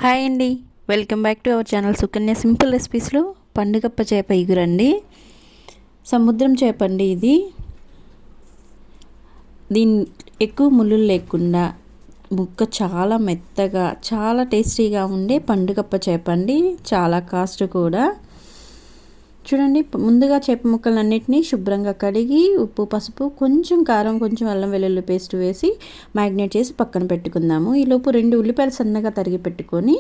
Hi అండి, welcome back to our channel Sukanya simple రెసిపీస్లో పండుగప్ప చేప ఇగురండి. సముద్రం చేప అండి ఇది. దీని ఎక్కువ ముళ్ళులు లేకుండా ముక్క చాలా మెత్తగా చాలా టేస్టీగా ఉండే పండుగప్ప చేప అండి. చాలా కాస్ట్ కూడా. చూడండి, ముందుగా చేప ముక్కలన్నిటినీ శుభ్రంగా కడిగి ఉప్పు, పసుపు, కొంచెం కారం, కొంచెం అల్లం వెల్లుల్లి పేస్ట్ వేసి మ్యాగ్నేట్ చేసి పక్కన పెట్టుకుందాము. ఈలోపు 2 ఉల్లిపాయలు సన్నగా తరిగి పెట్టుకొని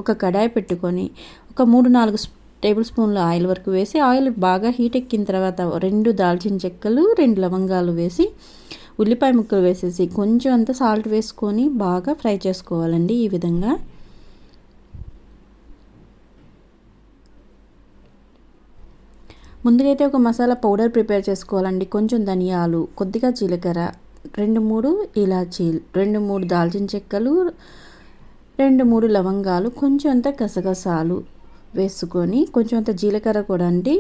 ఒక కడాయి పెట్టుకొని ఒక 3-4 టేబుల్ స్పూన్ల ఆయిల్ వరకు వేసి ఆయిల్ బాగా హీట్ ఎక్కిన తర్వాత 2 దాల్చిన చెక్కలు, 2 లవంగాలు వేసి ఉల్లిపాయ ముక్కలు వేసేసి కొంచెం అంత సాల్ట్ వేసుకొని బాగా ఫ్రై చేసుకోవాలండి. ఈ విధంగా ముందుగా అయితే ఒక మసాలా పౌడర్ ప్రిపేర్ చేసుకోవాలండి. కొంచెం ధనియాలు, కొద్దిగా జీలకర్ర, 2-3 ఇలాచీలు, 2-3 దాల్చిన చెక్కలు, 2-3 లవంగాలు, కొంచెం అంత గసగసాలు వేసుకొని కొంచెం అంత జీలకర్ర కూడా అండి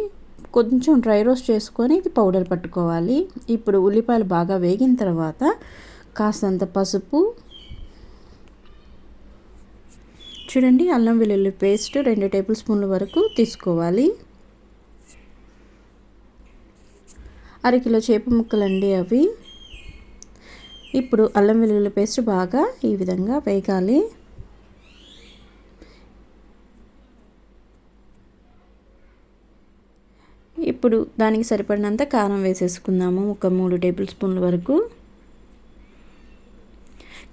కొంచెం డ్రై రోస్ట్ చేసుకొని ఇది పౌడర్ పట్టుకోవాలి. ఇప్పుడు ఉల్లిపాయలు బాగా వేగిన తర్వాత కాస్తంత పసుపు, చూడండి అల్లం వెల్లుల్లి పేస్ట్ 2 టేబుల్ స్పూన్ల వరకు తీసుకోవాలి. 1/2 కిలో చేప ముక్కలండి అవి. ఇప్పుడు అల్లం వెల్లుల్లి పేస్ట్ బాగా ఈ విధంగా వేగాలి. ఇప్పుడు దానికి సరిపడినంత కారం వేసేసుకుందాము. ఒక 3 టేబుల్ స్పూన్ల వరకు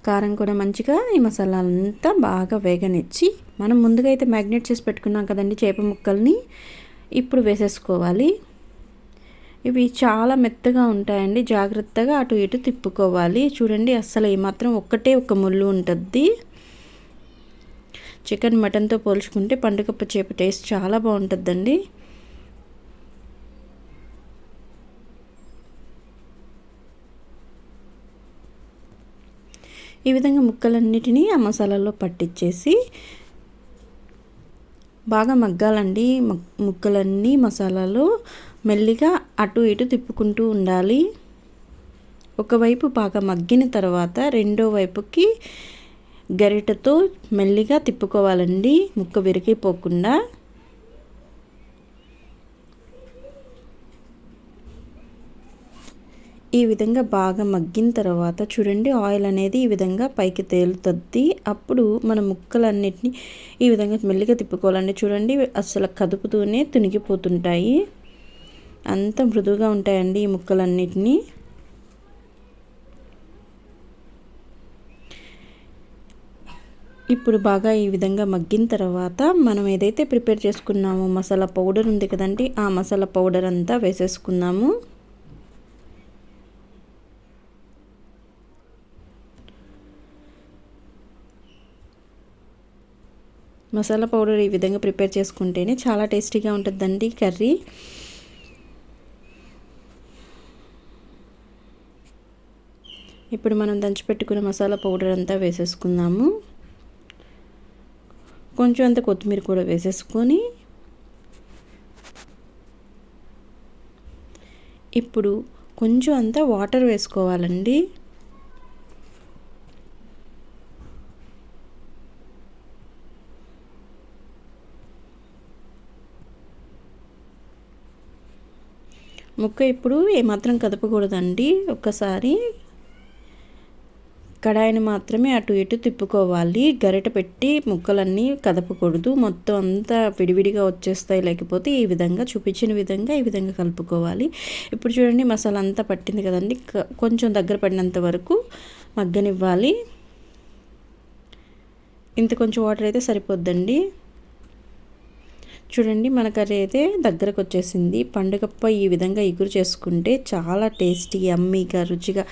కారం కూడా మంచిగా ఈ మసాలాలంతా బాగా వేగనిచ్చి మనం ముందుగా అయితే మ్యాగ్నేట్ చేసి పెట్టుకున్నాం కదండి చేప ముక్కల్ని, ఇప్పుడు వేసేసుకోవాలి. ఇవి చాలా మెత్తగా ఉంటాయండి, జాగ్రత్తగా అటు ఇటు తిప్పుకోవాలి. చూడండి, అస్సలు ఏమాత్రం ఒక ముళ్ళు ఉంటుంది. చికెన్ మటన్తో పోల్చుకుంటే పండుగప్ప చేప టేస్ట్ చాలా బాగుంటుందండి. ఈ విధంగా ముక్కలన్నిటినీ ఆ మసాలాలో పట్టించేసి బాగా మగ్గాలండి. ముక్కలన్నీ మసాలాలో మెల్లిగా అటు ఇటు తిప్పుకుంటూ ఉండాలి. ఒకవైపు బాగా మగ్గిన తర్వాత రెండో వైపుకి గరిటెతో మెల్లిగా తిప్పుకోవాలండి, ముక్క విరిగిపోకుండా. ఈ విధంగా బాగా మగ్గిన తర్వాత చూడండి ఆయిల్ అనేది ఈ విధంగా పైకి తేలుతుంది. అప్పుడు మన ముక్కలన్నిటినీ ఈ విధంగా మెల్లిగా తిప్పుకోవాలండి. చూడండి, అసలు కదుపుతూనే తునిగిపోతుంటాయి, అంత మృదువుగా ఉంటాయండి ఈ ముక్కలన్నిటినీ. ఇప్పుడు బాగా ఈ విధంగా మగ్గిన తర్వాత మనం ఏదైతే ప్రిపేర్ చేసుకున్నామో మసాలా పౌడర్ ఉంది కదండి, ఆ మసాలా పౌడర్ అంతా వేసేసుకుందాము. మసాలా పౌడర్ ఈ విధంగా ప్రిపేర్ చేసుకుంటేనే చాలా టేస్టీగా ఉంటుందండి కర్రీ. ఇప్పుడు మనం దంచిపెట్టుకున్న మసాలా పౌడర్ అంతా వేసేసుకుందాము. కొంచెం అంత కొత్తిమీర కూడా వేసేసుకొని ఇప్పుడు కొంచెం అంత వాటర్ వేసుకోవాలండి. ముక్క ఇప్పుడు ఏమాత్రం కదపకూడదండి. ఒక్కసారి కడాయిని మాత్రమే అటు ఇటు తిప్పుకోవాలి. గరిట పెట్టి ముక్కలన్నీ కదపకూడదు, మొత్తం అంతా విడివిడిగా వచ్చేస్తాయి. లేకపోతే ఈ విధంగా చూపించిన విధంగా ఈ విధంగా కలుపుకోవాలి. ఇప్పుడు చూడండి మసాలా అంతా పట్టింది కదండి, కొంచెం దగ్గర పడినంత వరకు మగ్గనివ్వాలి. ఇంత కొంచెం వాటర్ అయితే సరిపోద్దండి. చూడండి, మన కర్రీ అయితే దగ్గరకు వచ్చేసింది. పండుగప్ప ఈ విధంగా ఇగురు చేసుకుంటే చాలా టేస్టీ, యమ్మీగా, రుచిగా,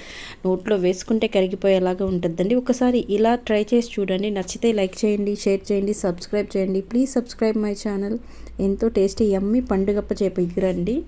నోట్లో వేసుకుంటే కరిగిపోయేలాగా ఉంటుందండి. ఒకసారి ఇలా ట్రై చేసి చూడండి. నచ్చితే లైక్ చేయండి, షేర్ చేయండి, సబ్స్క్రైబ్ చేయండి. Please subscribe my channel. ఎంతో టేస్టీ యమ్మీ పండుగప్ప చేప ఇగురండి.